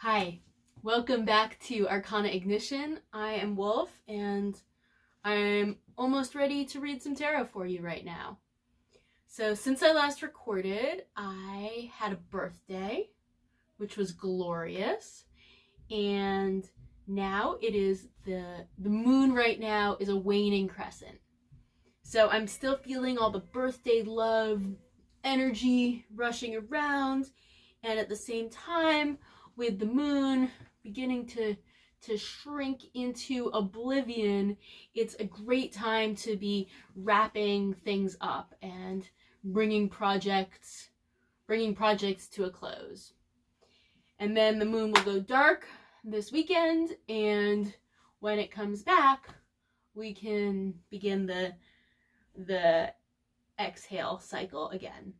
Hi, welcome back to Arcanaignition. I am Wolf, and I'm almost ready to read some tarot for you right now. So since I last recorded, I had a birthday, which was glorious, and now it is the moon right now is a waning crescent. So I'm still feeling all the birthday love energy rushing around, and at the same time, with the moon beginning to shrink into oblivion, it's a great time to be wrapping things up and bringing projects to a close. And then the moon will go dark this weekend, and when it comes back, we can begin the exhale cycle again.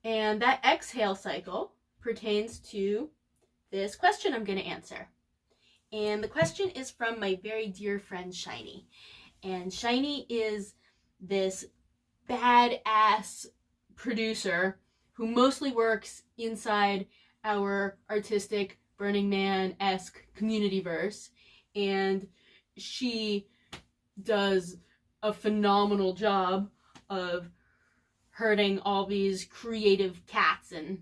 And that exhale cycle pertains to this question I'm going to answer. And the question is from my very dear friend Shiney. And Shiney is this badass producer who mostly works inside our artistic Burning Man-esque communityverse. And she does a phenomenal job of herding all these creative cats and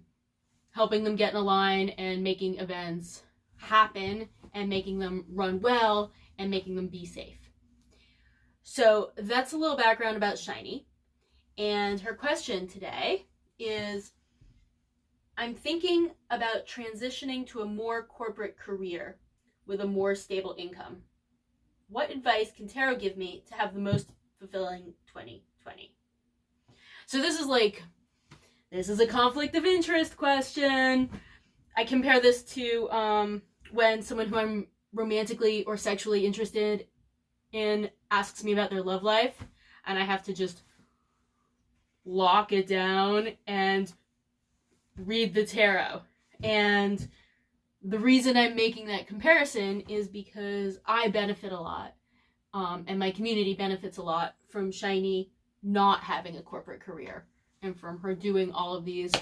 helping them get in a line and making events happen and making them run well and making them be safe. So that's a little background about Shiney. And her question today is, I'm thinking about transitioning to a more corporate career with a more stable income. What advice can tarot give me to have the most fulfilling 2020? So this is a conflict of interest question. I compare this to when someone who I'm romantically or sexually interested in asks me about their love life, and I have to just lock it down and read the tarot. And the reason I'm making that comparison is because I benefit a lot, and my community benefits a lot from Shiney not having a corporate career, and from her doing all of these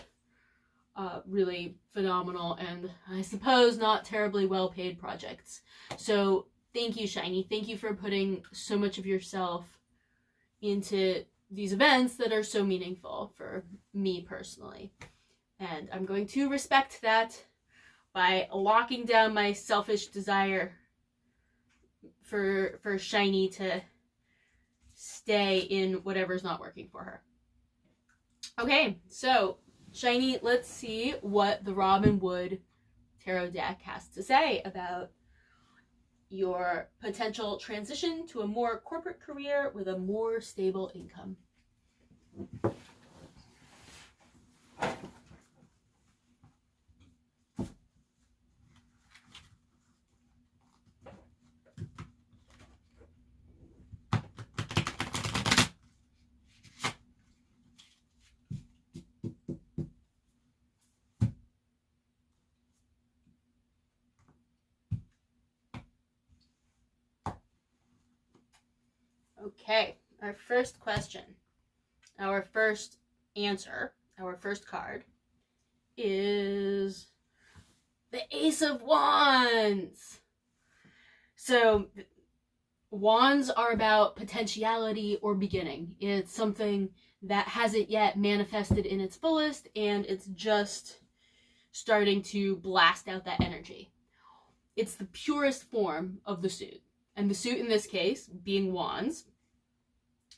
really phenomenal and I suppose not terribly well paid projects. So thank you, Shiney. Thank you for putting so much of yourself into these events that are so meaningful for me personally. And I'm going to respect that by locking down my selfish desire for Shiney to stay in whatever's not working for her. Okay, so Shiney, let's see what the Robin Wood tarot deck has to say about your potential transition to a more corporate career with a more stable income. Okay, our first question, our first answer, our first card is the Ace of Wands. So wands are about potentiality or beginning. It's something that hasn't yet manifested in its fullest, and it's just starting to blast out that energy. It's the purest form of the suit. And the suit in this case, being wands,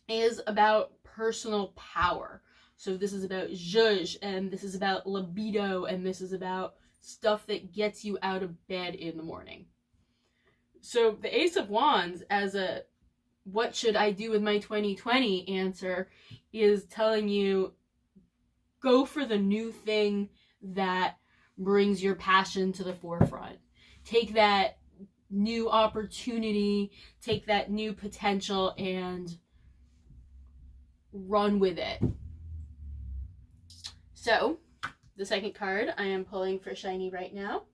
is about personal power. So this is about zhuzh, and this is about libido, and this is about stuff that gets you out of bed in the morning. So the Ace of Wands, as a what should I do with my 2020 answer, is telling you, go for the new thing that brings your passion to the forefront. Take that new opportunity, take that new potential, and run with it. So, the second card I am pulling for Shiney right now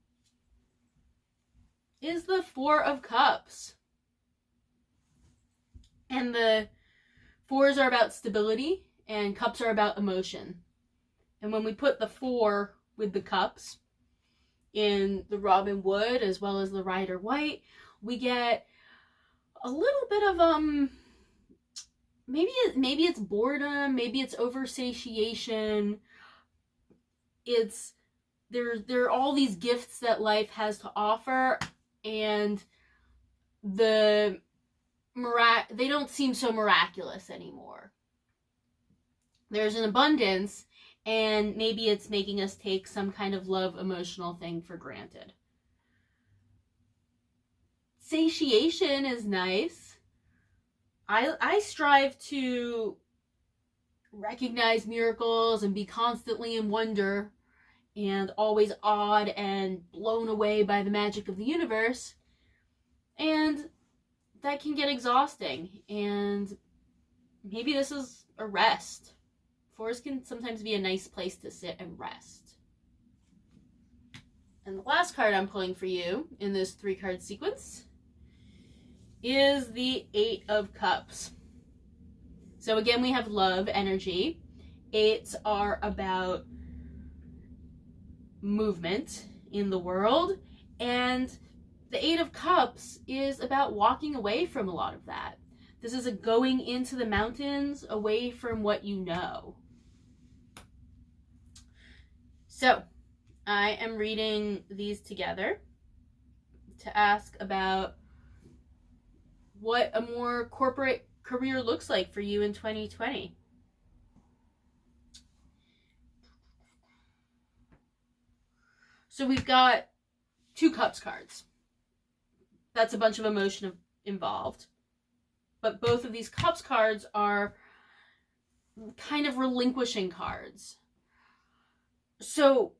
is the Four of Cups. And the fours are about stability, and cups are about emotion. And when we put the four with the cups in the Robin Wood as well as the Rider White. We get a little bit of maybe it's boredom, maybe it's oversatiation. It's there are all these gifts that life has to offer, and they don't seem so miraculous anymore. There's an abundance, and maybe it's making us take some kind of love emotional thing for granted. Satiation is nice. I strive to recognize miracles and be constantly in wonder and always awed and blown away by the magic of the universe. And that can get exhausting. And maybe this is a rest. Forest can sometimes be a nice place to sit and rest. And the last card I'm pulling for you in this 3-card sequence is the 8 of Cups. So again, we have love energy. 8s are about movement in the world, and the 8 of Cups is about walking away from a lot of that. This is a going into the mountains, away from what you know. So I am reading these together to ask about what a more corporate career looks like for you in 2020. So we've got 2 Cups cards. That's a bunch of emotion involved. But both of these Cups cards are kind of relinquishing cards. So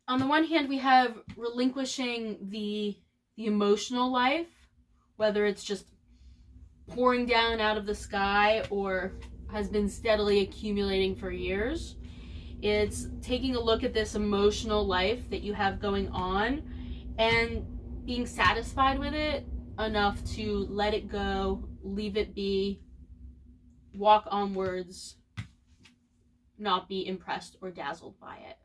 on the one hand, we have relinquishing the emotional life, whether it's just pouring down out of the sky or has been steadily accumulating for years. It's taking a look at this emotional life that you have going on and being satisfied with it enough to let it go, leave it be, walk onwards, not be impressed or dazzled by it.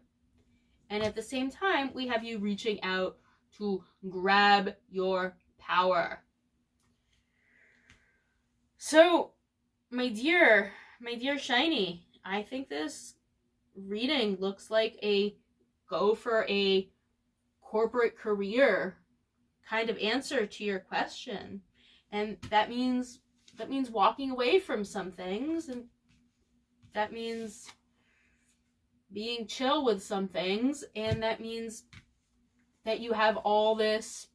And at the same time, we have you reaching out to grab your power. So, my dear Shiney, I think this reading looks like a go for a corporate career kind of answer to your question. And that means walking away from some things, and that means being chill with some things, and that means that you have all this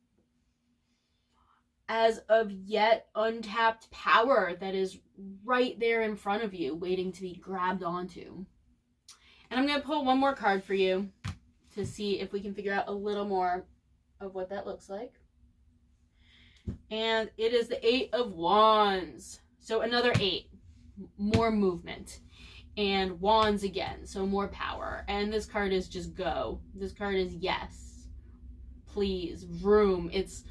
as of yet untapped power that is right there in front of you, waiting to be grabbed onto. And I'm going to pull one more card for you to see if we can figure out a little more of what that looks like. And it is the 8 of Wands. So another 8, more movement. And Wands again, so more power. And this card is just go. This card is yes, please, vroom. It's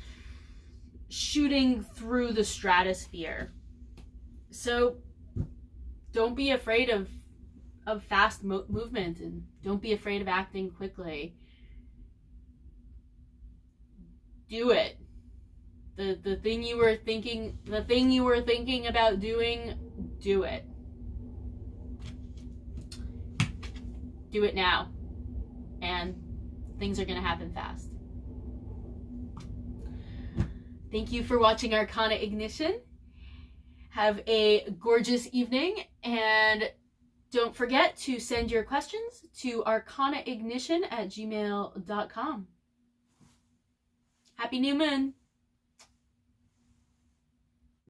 shooting through the stratosphere. So don't be afraid of fast movement, and don't be afraid of acting quickly. Do it. The thing you were thinking about doing, do it. Do it now. And things are going to happen fast. Thank you for watching Arcana Ignition. Have a gorgeous evening, and don't forget to send your questions to arcanaignition@gmail.com. Happy New Moon!